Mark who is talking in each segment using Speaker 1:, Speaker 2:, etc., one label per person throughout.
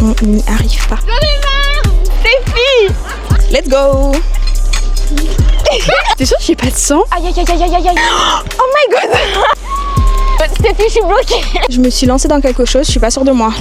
Speaker 1: on n'y arrive pas. Stéphie, let's go. T'es sûre que j'ai pas de sang?
Speaker 2: Aïe aïe aïe aïe aïe aïe.
Speaker 1: Oh my god.
Speaker 2: Stéphie, je suis bloquée.
Speaker 1: Je me suis lancée dans quelque chose, je suis pas sûre de moi.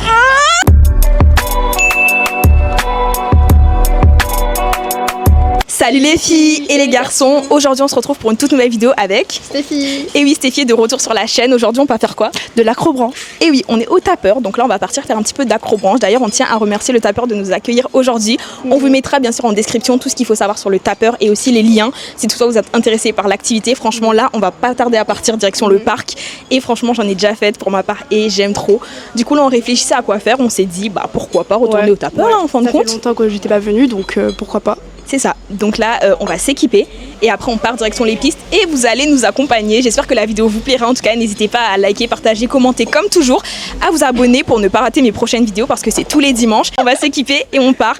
Speaker 1: Salut les filles et les garçons, aujourd'hui on se retrouve pour une toute nouvelle vidéo avec
Speaker 2: Stéphie.
Speaker 1: Et oui, Stéphie est de retour sur la chaîne. Aujourd'hui on va faire quoi? De l'acrobranche. Et oui, on est au tapeur, donc là on va partir faire un petit peu d'acrobranche. D'ailleurs on tient à remercier le tapeur de nous accueillir aujourd'hui. On vous mettra bien sûr en description tout ce qu'il faut savoir sur le tapeur et aussi les liens si toutefois vous êtes intéressé par l'activité. Franchement là on va pas tarder à partir direction le parc et franchement j'en ai déjà fait pour ma part et j'aime trop. Du coup là on réfléchissait à quoi faire, on s'est dit bah pourquoi pas retourner au tapeur en fin de compte.
Speaker 2: Ça fait longtemps que j'étais pas venue donc pourquoi pas.
Speaker 1: C'est ça, donc là on va s'équiper et après on part direction les pistes et vous allez nous accompagner. J'espère que la vidéo vous plaira, en tout cas n'hésitez pas à liker, partager, commenter comme toujours, à vous abonner pour ne pas rater mes prochaines vidéos parce que c'est tous les dimanches. On va s'équiper et on part.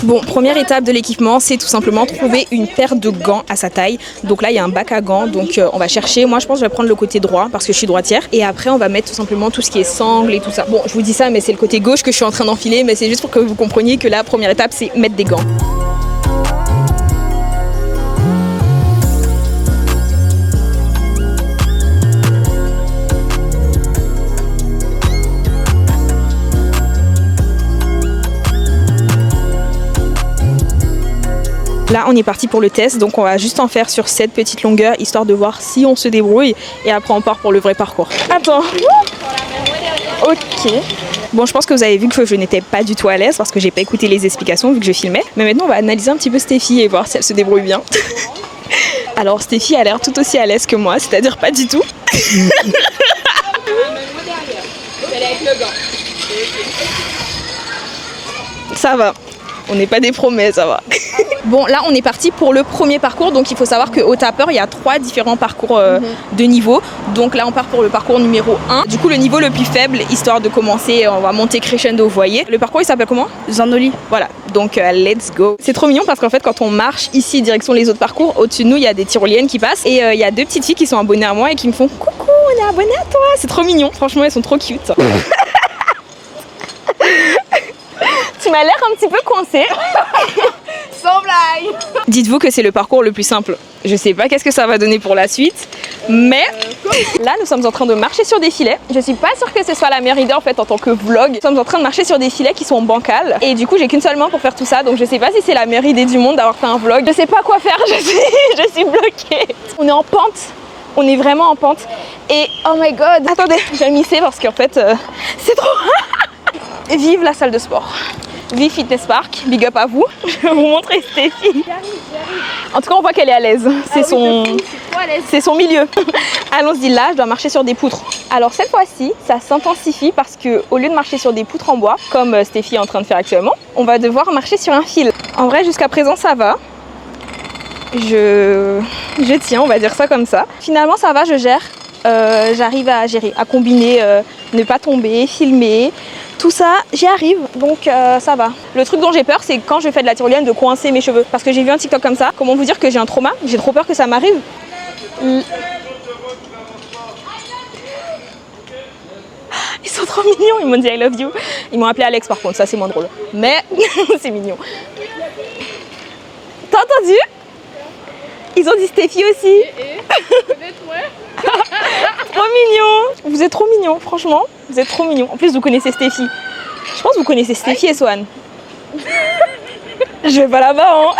Speaker 1: Bon, première étape de l'équipement, c'est tout simplement trouver une paire de gants à sa taille. Donc là, il y a un bac à gants, donc on va chercher. Moi, je pense que je vais prendre le côté droit parce que je suis droitière. Et après, on va mettre tout simplement tout ce qui est sangle et tout ça. Bon, je vous dis ça, mais c'est le côté gauche que je suis en train d'enfiler. Mais c'est juste pour que vous compreniez que la première étape, c'est mettre des gants. Là on est parti pour le test, donc on va juste en faire sur cette petite longueur histoire de voir si on se débrouille et après on part pour le vrai parcours. Attends. Ok. Bon, je pense que vous avez vu que je n'étais pas du tout à l'aise parce que j'ai pas écouté les explications vu que je filmais. Mais maintenant on va analyser un petit peu Stéphie et voir si elle se débrouille bien. Alors Stéphie a l'air tout aussi à l'aise que moi, c'est-à-dire pas du tout. Ça va. On n'est pas des promesses, ça va. Bon, là, on est parti pour le premier parcours. Donc, il faut savoir qu'au tapeur, il y a 3 différents parcours de niveau. Donc là, on part pour le parcours numéro 1. Du coup, le niveau le plus faible, histoire de commencer, on va monter crescendo, vous voyez. Le parcours, il s'appelle comment?
Speaker 2: Zanoli.
Speaker 1: Voilà, donc let's go. C'est trop mignon parce qu'en fait, quand on marche ici, direction les autres parcours, au-dessus de nous, il y a des tyroliennes qui passent. Et il y a 2 petites filles qui sont abonnées à moi et qui me font « Coucou, on est abonnées à toi !» C'est trop mignon. Franchement, elles sont trop cute. Tu m'as l'air un petit peu coincée.
Speaker 2: Sans blague.
Speaker 1: Dites-vous que c'est le parcours le plus simple. Je sais pas qu'est-ce que ça va donner pour la suite, mais là nous sommes en train de marcher sur des filets. Je suis pas sûre que ce soit la meilleure idée en fait en tant que vlog. Nous sommes en train de marcher sur des filets qui sont bancals et du coup j'ai qu'une seule main pour faire tout ça, donc je sais pas si c'est la meilleure idée du monde d'avoir fait un vlog. Je sais pas quoi faire, je suis bloquée. On est en pente. On est vraiment en pente et oh my god. Attendez, je vais m'hisser parce qu'en fait c'est trop. Vive la salle de sport. Vive Fitness Park, big up à vous. Je vais vous montrer Stéphie. En tout cas, on voit qu'elle est à l'aise. C'est son milieu. Allons-y, là, je dois marcher sur des poutres. Alors cette fois-ci, ça s'intensifie parce que au lieu de marcher sur des poutres en bois, comme Stéphie est en train de faire actuellement, on va devoir marcher sur un fil. En vrai, jusqu'à présent, ça va. Je tiens, on va dire ça comme ça. Finalement, ça va, je gère. J'arrive à gérer, à combiner, ne pas tomber, filmer. Tout ça, j'y arrive, donc ça va. Le truc dont j'ai peur, c'est quand je fais de la tyrolienne de coincer mes cheveux. Parce que j'ai vu un TikTok comme ça. Comment vous dire que j'ai un trauma? J'ai trop peur que ça m'arrive. Ils sont trop mignons, ils m'ont dit I love you. Ils m'ont appelé Alex par contre, ça c'est moins drôle. Mais c'est mignon. T'as entendu? Ils ont dit Stéphie aussi. Trop mignon. Vous êtes trop mignons, franchement. Vous êtes trop mignons. En plus, vous connaissez Stéphie. Je pense que vous connaissez Stéphie et Swan. Je vais pas là-bas, hein.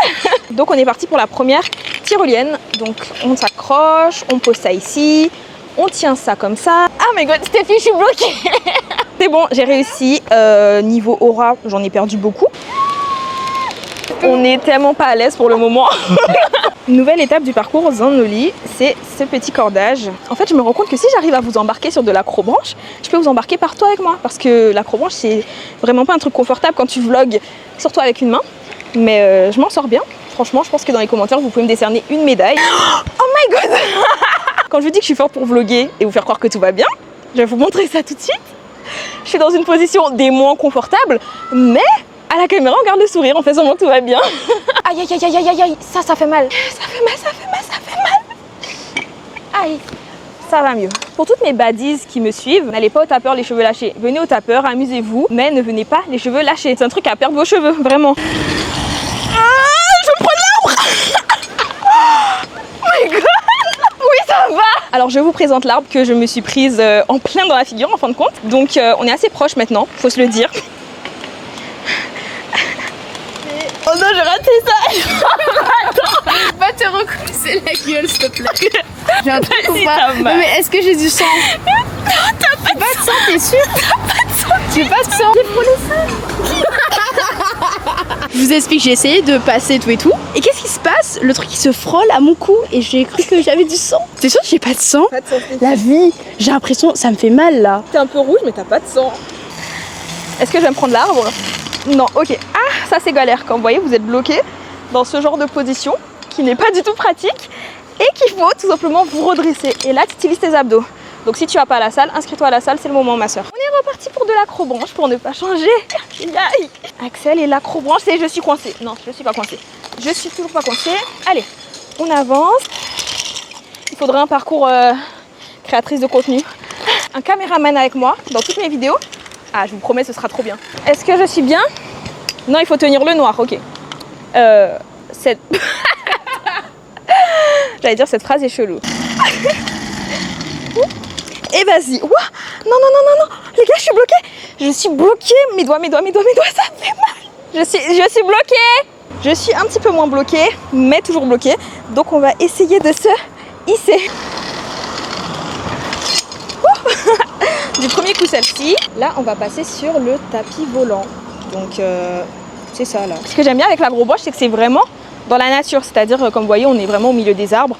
Speaker 1: Donc, on est parti pour la première tyrolienne. Donc, on s'accroche, on pose ça ici. On tient ça comme ça. Ah my god, Stéphie, je suis bloquée. C'est bon, j'ai réussi. Niveau aura, j'en ai perdu beaucoup. On n'est tellement pas à l'aise pour le moment. Nouvelle étape du parcours Zanoli, c'est ce petit cordage. En fait, je me rends compte que si j'arrive à vous embarquer sur de l'acrobranche, je peux vous embarquer partout avec moi. Parce que l'acrobranche, c'est vraiment pas un truc confortable quand tu vlogs, surtout avec une main. Mais je m'en sors bien. Franchement, je pense que dans les commentaires, vous pouvez me décerner une médaille. Oh my god. Quand je vous dis que je suis forte pour vlogger et vous faire croire que tout va bien, je vais vous montrer ça tout de suite. Je suis dans une position des moins confortables, mais à la caméra, on garde le sourire en faisant semblant que tout va bien. Aïe aïe aïe aïe aïe aïe, ça fait mal. Ça fait mal, ça fait mal, ça fait mal. Aïe, ça va mieux. Pour toutes mes baddies qui me suivent, n'allez pas au tapeur les cheveux lâchés. Venez au tapeur, amusez-vous, mais ne venez pas les cheveux lâchés. C'est un truc à perdre vos cheveux, vraiment. Je veux prendre l'arbre. Oh my god. Oui, ça va. Alors je vous présente l'arbre que je me suis prise en plein dans la figure en fin de compte. Donc on est assez proches maintenant, faut se le dire. Oh non, j'ai raté ça.
Speaker 2: Attends, va te recousser la gueule s'il te plaît. J'ai un truc ou
Speaker 1: Si,
Speaker 2: pas?
Speaker 1: t'as mal.
Speaker 2: Non mais est-ce que j'ai du sang?
Speaker 1: Non, t'as pas
Speaker 2: Pas de sang, t'es sûr?
Speaker 1: T'as pas de sang.
Speaker 2: J'ai pas de sang. J'ai frôlé ça. Je vous explique, j'ai essayé de passer tout et tout. Et qu'est-ce qui se passe? Le truc il se frôle à mon cou et j'ai cru que j'avais du sang. T'es sûr que j'ai pas de sang?
Speaker 1: Pas de sang.
Speaker 2: La vie, j'ai l'impression, ça me fait mal là.
Speaker 1: T'es un peu rouge mais t'as pas de sang. Est-ce que je vais me prendre l'arbre? Non, ok. Ah, ça c'est galère. Quand vous voyez, vous êtes bloqué dans ce genre de position qui n'est pas du tout pratique et qu'il faut tout simplement vous redresser. Et là, tu utilises tes abdos. Donc si tu vas pas à la salle, inscris-toi à la salle, c'est le moment ma soeur. On est reparti pour de l'acrobranche pour ne pas changer. Aïe. Axel et l'acrobranche, c'est je suis coincée. Non, je suis pas coincée. Je suis toujours pas coincée. Allez, on avance. Il faudrait un parcours créatrice de contenu. Un caméraman avec moi dans toutes mes vidéos. Ah, je vous promets, ce sera trop bien. Est-ce que je suis bien? Non, il faut tenir le noir, ok. Cette... J'allais dire, cette phrase est chelou. Et vas-y. Ouah, non, non, non, non, non. Les gars, je suis bloquée. Je suis bloquée. Mes doigts, ça fait mal. Je suis bloquée. Je suis un petit peu moins bloquée, mais toujours bloquée. Donc, on va essayer de se hisser. Du premier coup celle-ci. Là on va passer sur le tapis volant. Donc c'est ça là. Ce que j'aime bien avec l'agrobranche, c'est que c'est vraiment dans la nature. C'est-à-dire comme vous voyez, on est vraiment au milieu des arbres.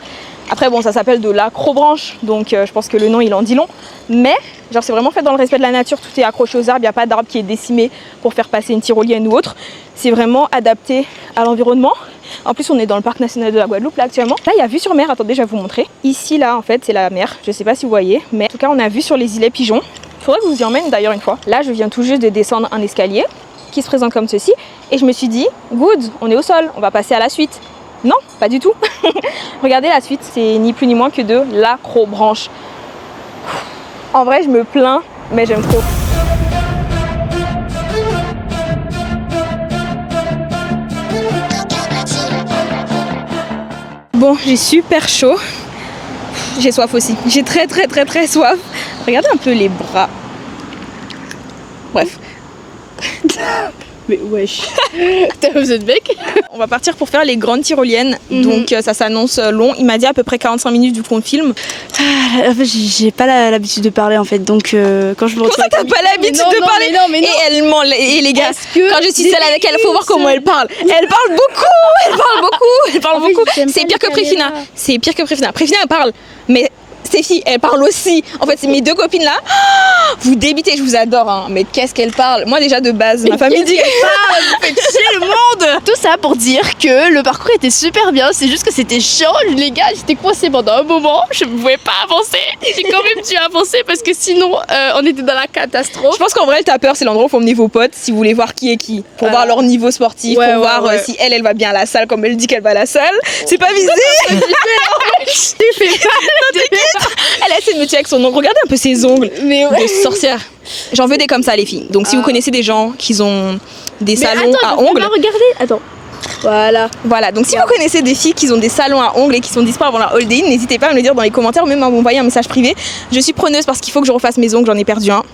Speaker 1: Après bon, ça s'appelle de l'acrobranche. Donc je pense que le nom il en dit long. Mais genre c'est vraiment fait dans le respect de la nature. Tout est accroché aux arbres. Il n'y a pas d'arbre qui est décimé pour faire passer une tyrolienne ou autre. C'est vraiment adapté à l'environnement. En plus on est dans le parc national de la Guadeloupe là actuellement. Là il y a vue sur mer, attendez je vais vous montrer. Ici là en fait c'est la mer, je sais pas si vous voyez, mais en tout cas on a vue sur les îlets Pigeons. Il faudrait que je vous y emmène d'ailleurs une fois. Là je viens tout juste de descendre un escalier qui se présente comme ceci. Et je me suis dit, good, on est au sol, on va passer à la suite. Non, pas du tout. Regardez la suite, c'est ni plus ni moins que de l'acrobranche. En vrai je me plains, mais j'aime trop. Bon, j'ai super chaud. J'ai soif aussi. J'ai très soif. Regardez un peu les bras. Bref.
Speaker 2: Mais wesh. T'as besoin de bec?
Speaker 1: On va partir pour faire les grandes tyroliennes. Donc ça s'annonce long. Il m'a dit à peu près 45 minutes du coup on filme.
Speaker 2: En fait, j'ai pas l'habitude de parler en fait. Donc quand je me retrouve.
Speaker 1: Comment ça, t'as pas l'habitude de parler?
Speaker 2: Mais non.
Speaker 1: Et elle ment. Et les gars, quand je suis seule avec elle, faut voir comment elle parle. Elle parle beaucoup. C'est pire que Préfina. C'est pire que Préfina. Préfina elle parle. Mais Stéphie, elle parle aussi. En fait, c'est mes deux copines là. Vous débitez, je vous adore. Hein. Mais qu'est-ce qu'elle parle? Moi déjà de base, ma famille dit qu'elle parle. Vous faites chier le monde.
Speaker 2: Tout ça pour dire que le parcours était super bien. C'est juste que c'était chiant, les gars. J'étais coincée pendant un moment. Je ne pouvais pas avancer. J'ai quand même dû avancer parce que sinon, on était dans la catastrophe.
Speaker 1: Je pense qu'en vrai, le tapeur, c'est l'endroit où faut emmener vos potes si vous voulez voir qui est qui. Pour voir leur niveau sportif, pour voir si elle va bien à la salle comme elle dit qu'elle va à la salle. C'est pas visé.
Speaker 2: Je t'ai fait mal.
Speaker 1: Elle a essayé de me tirer avec son ongle. Regardez un peu ses ongles de sorcière. J'en veux des comme ça, les filles. Donc, si vous connaissez des gens qui ont des salons à ongles.
Speaker 2: Regardez. Attends.
Speaker 1: Voilà. Donc, si vous connaissez des filles qui ont des salons à ongles et qui sont dispo avant la hold-in, n'hésitez pas à me le dire dans les commentaires ou même à m'envoyer un message privé. Je suis preneuse parce qu'il faut que je refasse mes ongles. J'en ai perdu un.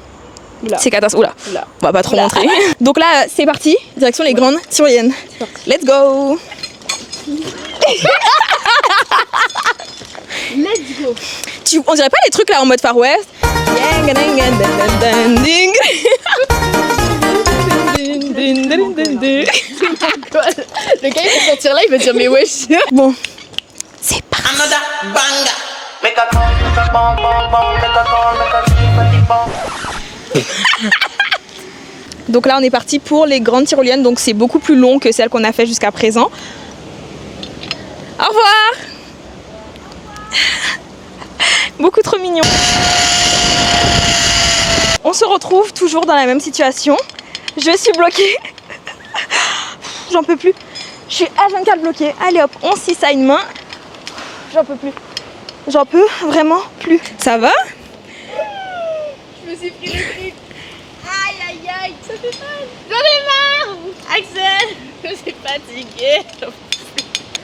Speaker 1: C'est catastrophique. Oula. On va pas trop montrer. Donc là, c'est parti. Direction les grandes tyroliennes. Let's go.
Speaker 2: Let's go.
Speaker 1: On dirait pas les trucs là en mode Far West.
Speaker 2: Le gars il va sortir là, il va dire mais wesh.
Speaker 1: Bon, c'est parti. Donc là on est parti pour les grandes tyroliennes, donc c'est beaucoup plus long que celles qu'on a fait jusqu'à présent. Au revoir. Beaucoup trop mignon. On se retrouve toujours dans la même situation. Je suis bloquée. j'en peux plus. Je suis H24 bloquée. Allez hop, on s'y ça une main. J'en peux plus. J'en peux vraiment plus. Ça va?
Speaker 2: Je me suis pris le truc. Aïe aïe aïe, ça fait mal. J'en ai marre. Axel, je suis fatiguée.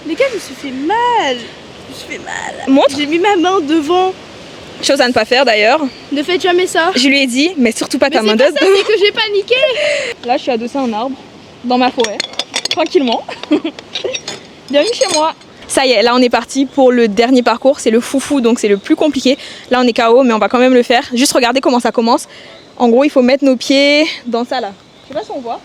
Speaker 2: Les gars, je me suis fait mal. Je me suis fait mal.
Speaker 1: Montre.
Speaker 2: J'ai mis ma main devant.
Speaker 1: Chose à ne pas faire d'ailleurs.
Speaker 2: Ne faites jamais ça.
Speaker 1: Je lui ai dit, mais surtout pas ta main
Speaker 2: c'est pas
Speaker 1: dedans.
Speaker 2: ça, c'est que j'ai paniqué.
Speaker 1: Là, je suis adossée à un arbre, dans ma forêt, tranquillement. Bienvenue chez moi. Ça y est, là on est parti pour le dernier parcours, c'est le foufou, donc c'est le plus compliqué. Là on est KO, mais on va quand même le faire. Juste regardez comment ça commence. En gros, il faut mettre nos pieds dans ça là. Je sais pas si on voit.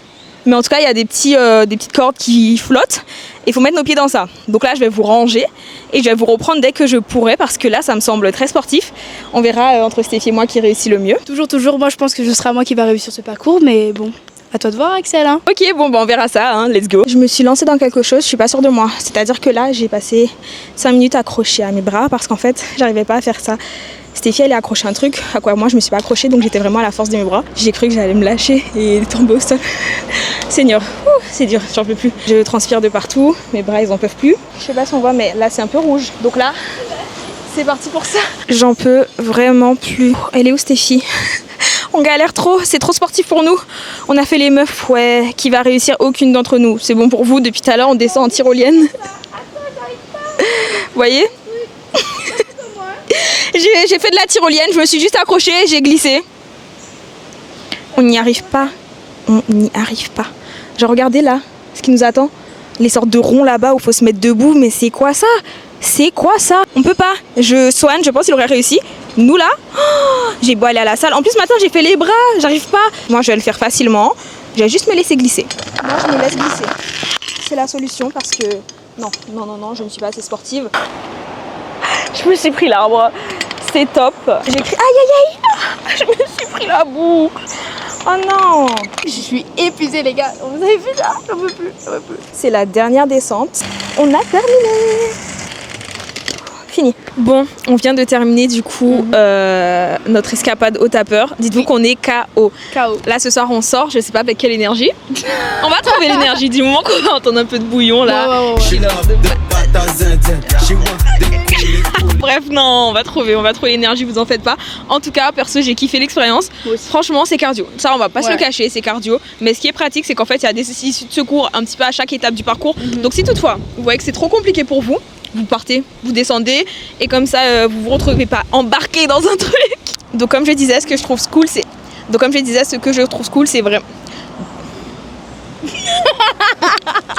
Speaker 1: Mais en tout cas, il y a des petites cordes qui flottent. Il faut mettre nos pieds dans ça. Donc là, je vais vous ranger et je vais vous reprendre dès que je pourrai parce que là, ça me semble très sportif. On verra entre Stéphie et moi qui réussit le mieux.
Speaker 2: Toujours, moi je pense que ce sera moi qui va réussir ce parcours, mais bon, à toi de voir Axel. Hein.
Speaker 1: Ok, bon, bah on verra ça, hein. Let's go. Je me suis lancée dans quelque chose, je suis pas sûre de moi. C'est-à-dire que là, j'ai passé 5 minutes accrochée à mes bras parce qu'en fait, j'arrivais pas à faire ça. Stéphie, elle est accrochée un truc, à quoi moi je me suis pas accrochée, donc j'étais vraiment à la force de mes bras. J'ai cru que j'allais me lâcher et tomber au sol. Seigneur, c'est dur, j'en peux plus. Je transpire de partout, mes bras ils en peuvent plus. Je sais pas si on voit, mais là c'est un peu rouge. Donc là, c'est parti pour ça. J'en peux vraiment plus. Elle est où Stéphie? On galère trop, c'est trop sportif pour nous. On a fait les meufs, ouais, qui va réussir aucune d'entre nous. C'est bon pour vous, depuis tout à l'heure on descend en tyrolienne. Vous voyez? J'ai fait de la tyrolienne, je me suis juste accrochée, j'ai glissé. On n'y arrive pas. On n'y arrive pas. Genre regardez là, ce qui nous attend. Les sortes de ronds là-bas où il faut se mettre debout, mais c'est quoi ça? C'est quoi ça? On peut pas. Swan, je pense qu'il aurait réussi. Nous là, j'ai beau aller à la salle. En plus maintenant j'ai fait les bras, j'arrive pas. Moi je vais le faire facilement. Je vais juste me laisser glisser. Moi je me laisse glisser. C'est la solution parce que... Non, je ne suis pas assez sportive. Je me suis pris l'arbre. C'est top. J'ai écrit aïe aïe aïe. Je me suis pris la boucle. Oh non.
Speaker 2: Je suis épuisée les gars. Vous avez vu ça? J'en peux plus.
Speaker 1: C'est la dernière descente. On a terminé. Fini. Bon, on vient de terminer du coup notre escapade au tapeur. Dites-vous qu'on est KO. Là ce soir on sort, je sais pas avec quelle énergie. On va trouver l'énergie du moment qu'on va entendre un peu de bouillon là.
Speaker 2: Ouais.
Speaker 1: Bref, non, on va trouver l'énergie, vous en faites pas. En tout cas, perso, j'ai kiffé l'expérience. Franchement, c'est cardio. Ça, on va pas se le cacher, c'est cardio. Mais ce qui est pratique, c'est qu'en fait, il y a des issues de secours un petit peu à chaque étape du parcours. Donc si toutefois, vous voyez que c'est trop compliqué pour vous, vous partez, vous descendez et comme ça, vous vous retrouvez pas embarqué dans un truc. Donc comme je disais, ce que je trouve cool, c'est vraiment...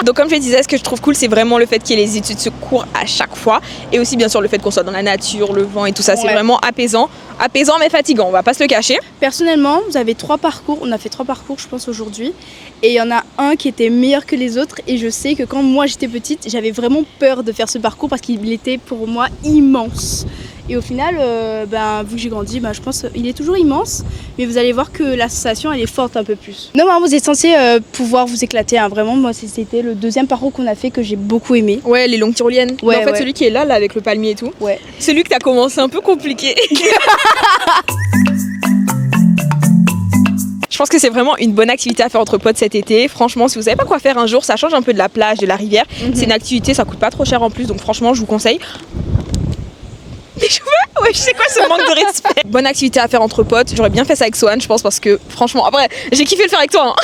Speaker 1: Donc comme je disais, ce que je trouve cool, c'est vraiment le fait qu'il y ait les études de secours à chaque fois. Et aussi bien sûr le fait qu'on soit dans la nature, le vent et tout ça, c'est vraiment apaisant. Apaisant mais fatigant, on va pas se le cacher.
Speaker 2: Personnellement, vous avez 3 parcours, on a fait 3 parcours je pense aujourd'hui. Et il y en a un qui était meilleur que les autres. Et je sais que quand moi j'étais petite, j'avais vraiment peur de faire ce parcours parce qu'il était pour moi immense. Et au final, vu que j'ai grandi, je pense qu'il est toujours immense. Mais vous allez voir que la sensation, elle est forte un peu plus. Normalement, vous êtes censé pouvoir vous éclater. Hein, vraiment, moi, c'était le 2e parcours qu'on a fait que j'ai beaucoup aimé.
Speaker 1: Ouais, les longues tyroliennes. En fait, celui qui est là avec le palmier et tout.
Speaker 2: Ouais.
Speaker 1: Celui que t'as commencé un peu compliqué. Je pense que c'est vraiment une bonne activité à faire entre potes cet été. Franchement, si vous savez pas quoi faire un jour, ça change un peu de la plage, de la rivière. C'est une activité, ça coûte pas trop cher en plus. Donc franchement, je vous conseille. Mais je sais quoi ce manque de respect. Bonne activité à faire entre potes. J'aurais bien fait ça avec Swan, je pense, parce que franchement, après, j'ai kiffé le faire avec toi. Hein.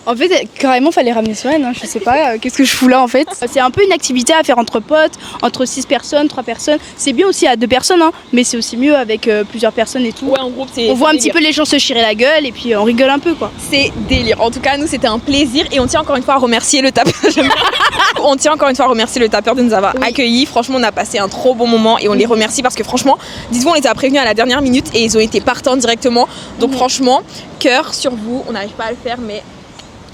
Speaker 2: En fait, carrément, fallait ramener Swan. Hein. Je sais pas, qu'est-ce que je fous là en fait. C'est un peu une activité à faire entre potes, entre 6 personnes, 3 personnes. C'est bien aussi à 2 personnes, hein, mais c'est aussi mieux avec plusieurs personnes et tout.
Speaker 1: Ouais, en groupe, c'est.
Speaker 2: On voit un petit peu les gens se chirer la gueule et puis on rigole un peu quoi.
Speaker 1: C'est délire. En tout cas, nous, c'était un plaisir et on tient encore une fois à remercier le tapeur. On tient encore une fois à remercier le tapeur de nous avoir accueillis. Franchement, on a passé un trop bon moment et on les remercie parce que franchement, dites-vous, on les a prévenus à la dernière minute et ils ont été partants directement. Donc franchement, cœur sur vous. On n'arrive pas à le faire, mais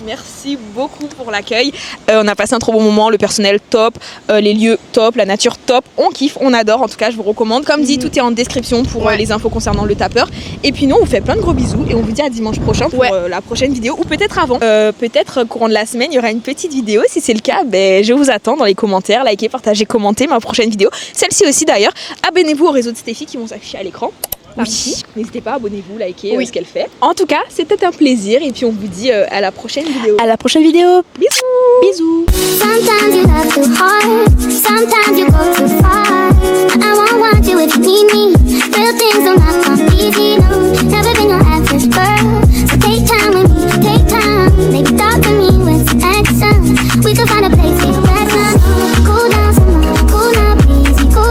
Speaker 1: merci beaucoup pour l'accueil. On a passé un trop bon moment, le personnel top, les lieux top, la nature top. On kiffe, on adore. En tout cas, je vous recommande. Comme dit, tout est en description pour les infos concernant le tapeur. Et puis nous, on vous fait plein de gros bisous et on vous dit à dimanche prochain pour la prochaine vidéo ou peut-être avant. Peut-être courant de la semaine, il y aura une petite vidéo. Si c'est le cas, je vous attends dans les commentaires. Likez, partagez, commentez ma prochaine vidéo. Celle-ci aussi d'ailleurs. Abonnez-vous au réseau de Stéphie qui vont s'afficher à l'écran. Oui. N'hésitez pas, abonnez-vous, likez
Speaker 2: Oui.
Speaker 1: ce qu'elle fait. En tout cas, c'était un plaisir et puis on vous dit à la prochaine vidéo.
Speaker 2: À la prochaine vidéo.
Speaker 1: Bisous.
Speaker 2: Bisous.
Speaker 3: Sometimes you love too hard, sometimes you go too far. I won't want you if you need me. Real things don't not come easy, no. Never been your average girl. So take time with me, take time. Maybe talk to me with action. We could find a place